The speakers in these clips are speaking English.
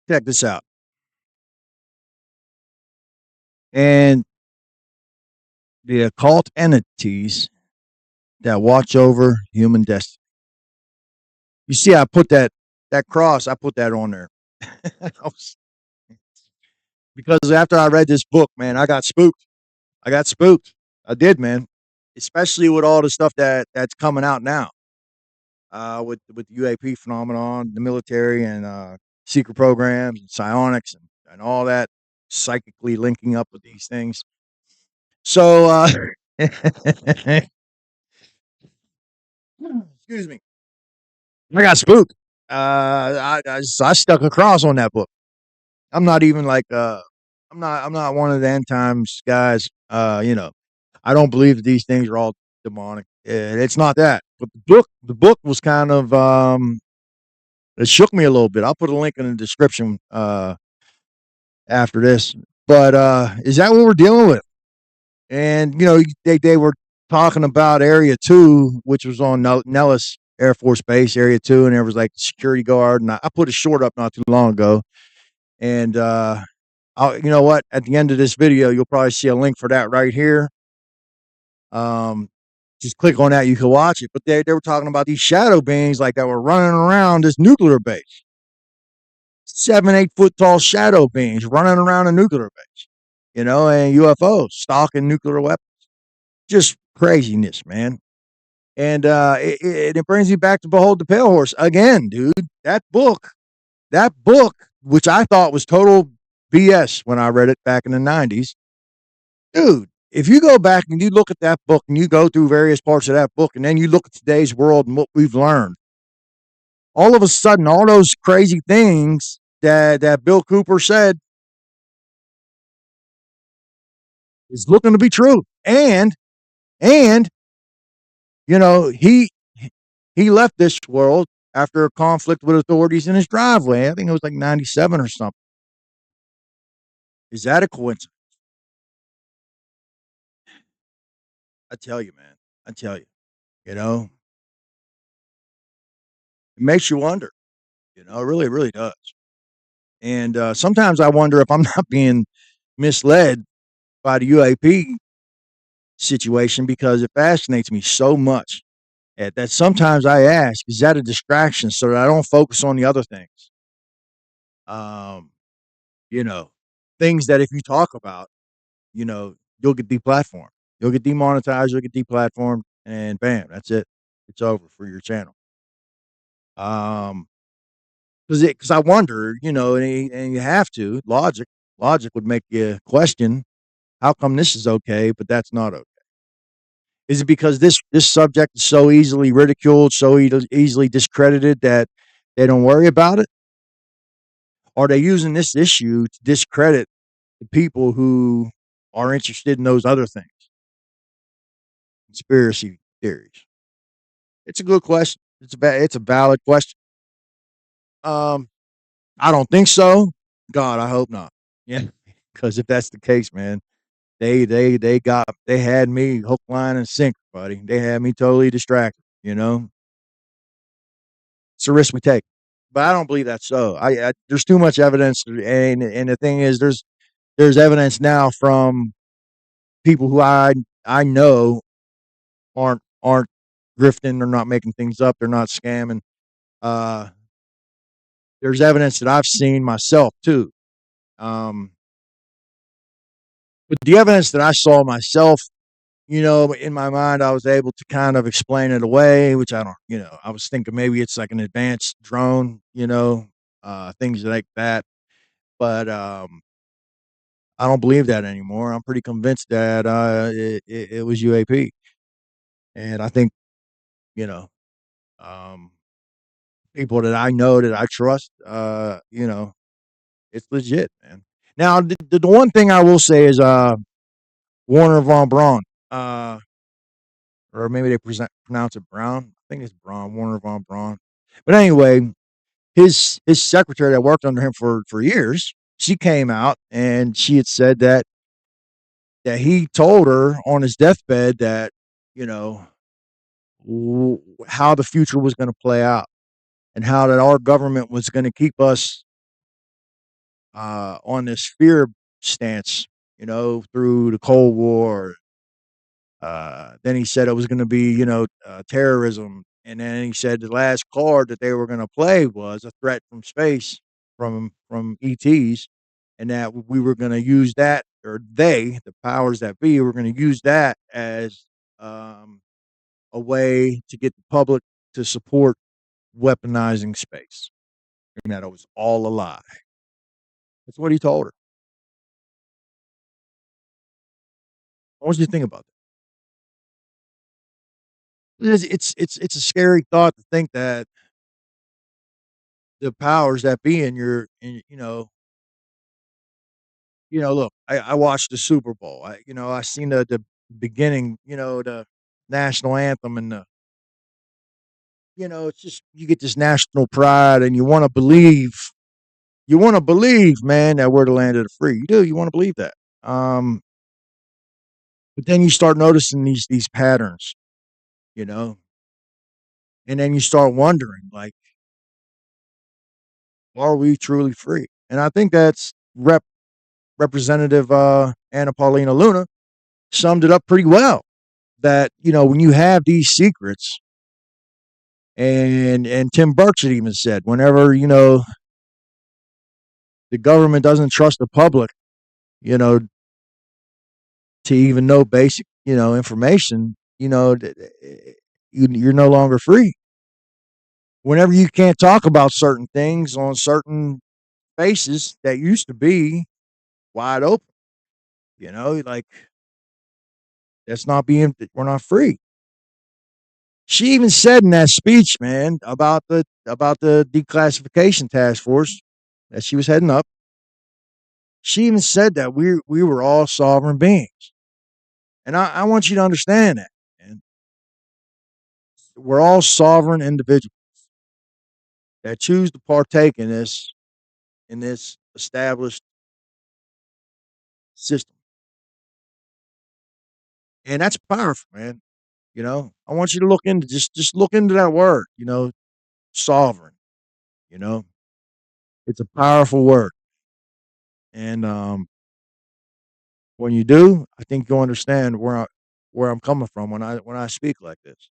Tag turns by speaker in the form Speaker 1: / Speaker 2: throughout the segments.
Speaker 1: Check this out. And the occult entities that watch over human destiny. You see, I put that cross. I put that on there because after I read this book, man, I got spooked. I got spooked. I did, man. Especially with all the stuff that's coming out now, with the UAP phenomenon, the military, and secret programs, and psionics, and all that psychically linking up with these things. So, excuse me, I got spooked. I stuck a cross on that book. I'm not even like I'm not one of the end times guys. I don't believe that these things are all demonic. It's not that. But the book was kind of it shook me a little bit. I'll put a link in the description after this. But is that what we're dealing with? And they were talking about Area 2, which was on Nellis Air Force Base, Area 2, and there was like a security guard. And I put a short up not too long ago. And you know what? At the end of this video, you'll probably see a link for that right here. Just click on that, you can watch it. But they were talking about these shadow beings like that were running around this nuclear base. 7, 8 foot tall shadow beings running around a nuclear base, and UFOs stalking nuclear weapons. Just craziness, man. And it brings me back to Behold the Pale Horse again, dude. That book, which I thought was total BS when I read it back in the 90s, dude. If you go back and you look at that book and you go through various parts of that book and then you look at today's world and what we've learned, all of a sudden, all those crazy things that Bill Cooper said is looking to be true. And he left this world after a conflict with authorities in his driveway. I think it was like 97 or something. Is that a coincidence? I tell you, man. I tell you. You know, it makes you wonder. It really, really does. And sometimes I wonder if I'm not being misled by the UAP situation because it fascinates me so much that sometimes I ask, is that a distraction so that I don't focus on the other things? Um, you know, things that if you talk about, you'll get deplatformed. You'll get demonetized, you'll get deplatformed, and bam, that's it. It's over for your channel. Um, because I wonder, and you have to logic would make you question how come this is okay, but that's not okay. Is it because this subject is so easily ridiculed, so easily discredited that they don't worry about it? Are they using this issue to discredit the people who are interested in those other things? Conspiracy theories. It's a good question. It's a valid question. Um, I don't think so. God, I hope not. Yeah, because if that's the case, man, they had me hook, line, and sinker, buddy. They had me totally distracted. It's a risk we take, but I don't believe that's so. There's too much evidence, and the thing is, there's evidence now from people who I know aren't grifting. They're not making things up. They're not scamming. Uh, there's evidence that I've seen myself too. Um, but the evidence that I saw myself, in my mind, I was able to kind of explain it away, which I don't, I was thinking maybe it's like an advanced drone, things like that. But I don't believe that anymore. I'm pretty convinced that it was UAP, and I think you know um, people that I know that I trust. It's legit, man. Now, the one thing I will say is Warner von Braun, uh, or maybe they pronounce it Brown. I think it's Braun, Warner von Braun. But anyway, his secretary that worked under him for years, she came out and she had said that he told her on his deathbed that you know how the future was going to play out and how that our government was going to keep us on this fear stance, through the Cold War. Then he said it was going to be, terrorism. And then he said the last card that they were going to play was a threat from space, from ETs, and that we were going to use that, or they, the powers that be, were going to use that as um, a way to get the public to support weaponizing space, and that it was all a lie. That's what he told her. What do you think about that? It's a scary thought to think that the powers that be in look, I watched the Super Bowl. I seen the beginning, the national anthem, and it's just you get this national pride, and you want to believe, man, that we're the land of the free. You do, you want to believe that. Um, but then you start noticing these patterns, you know, and then you start wondering, like, are we truly free? And I think that's Representative Anna Paulina Luna summed it up pretty well. That when you have these secrets, and Tim Berkshire even said, whenever the government doesn't trust the public, you know, to even know basic information, you're no longer free. Whenever you can't talk about certain things on certain spaces that used to be wide open, like we're not free. She even said in that speech, man, about the declassification task force that she was heading up. She even said that we were all sovereign beings, and I want you to understand that. And we're all sovereign individuals that choose to partake in this established system, and that's powerful, man. I want you to look into just look into that word. Sovereign. You know, it's a powerful word, and when you do, I think you'll understand where I'm coming from when I speak like this.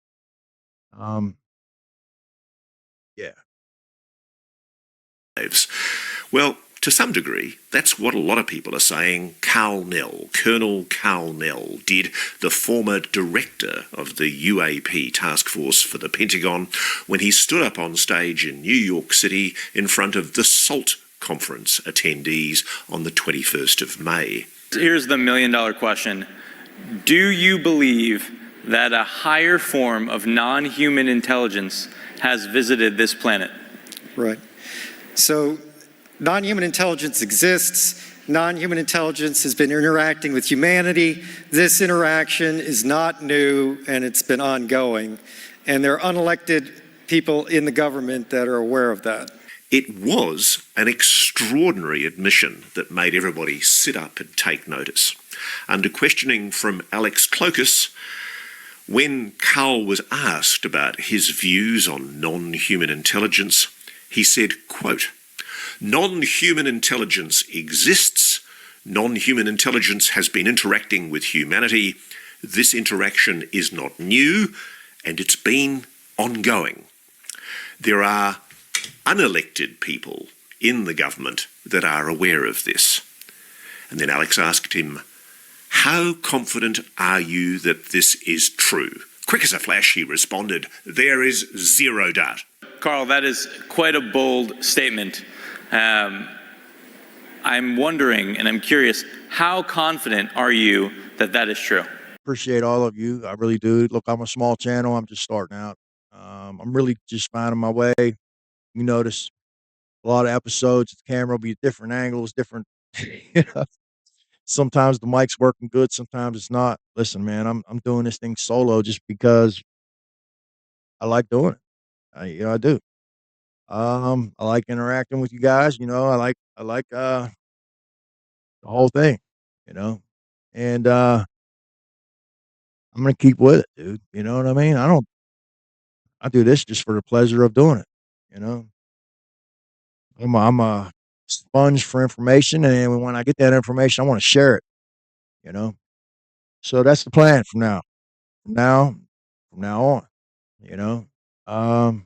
Speaker 1: Um, yeah,
Speaker 2: lives. Well, to some degree, that's what a lot of people are saying Colonel Karl Nell did, the former director of the UAP task force for the Pentagon, when he stood up on stage in New York City in front of the SALT conference attendees on the 21st of May.
Speaker 3: Here's the million-dollar question. Do you believe that a higher form of non-human intelligence has visited this planet?
Speaker 4: Right. So non-human intelligence exists. Non-human intelligence has been interacting with humanity. This interaction is not new, and it's been ongoing. And there are unelected people in the government that are aware of that.
Speaker 2: It was an extraordinary admission that made everybody sit up and take notice. Under questioning from Alex Clokus, when Karl was asked about his views on non-human intelligence, he said, quote, "Non-human intelligence exists. Non-human intelligence has been interacting with humanity. This interaction is not new, and it's been ongoing. There are unelected people in the government that are aware of this." And then Alex asked him, "How confident are you that this is true?" Quick as a flash, he responded, "There is zero doubt."
Speaker 3: Karl, that is quite a bold statement. I'm wondering, and I'm curious, how confident are you that that is true?
Speaker 1: appreciate all of you. I really do. Look, I'm a small channel. I'm just starting out. I'm really just finding my way. You notice a lot of episodes, the camera will be different angles, different. you know, Sometimes the mic's working good, sometimes it's not. Listen, man, I'm doing this thing solo just because I like doing it. I do. I like interacting with you guys. I like the whole thing. You know, and I'm gonna keep with it, dude. You know what I mean? I do this just for the pleasure of doing it. You know, I'm a sponge for information, and then when I get that information, I want to share it. You know, so that's the plan from now. From now, from now on. You know, um,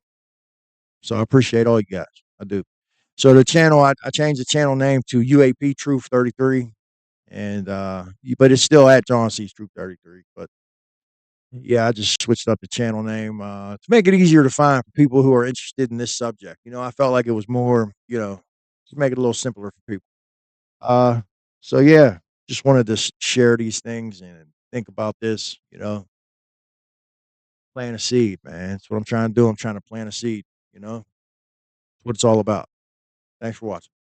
Speaker 1: so I appreciate all you guys. I do. So the channel, I changed the channel name to UAP Truth 33, and but it's still at John C's Truth 33. But yeah, I just switched up the channel name to make it easier to find for people who are interested in this subject. I felt like it was more, to make it a little simpler for people. Uh, so yeah, just wanted to share these things and think about this. Plant a seed, man. That's what I'm trying to do. I'm trying to plant a seed. That's what it's all about. Thanks for watching.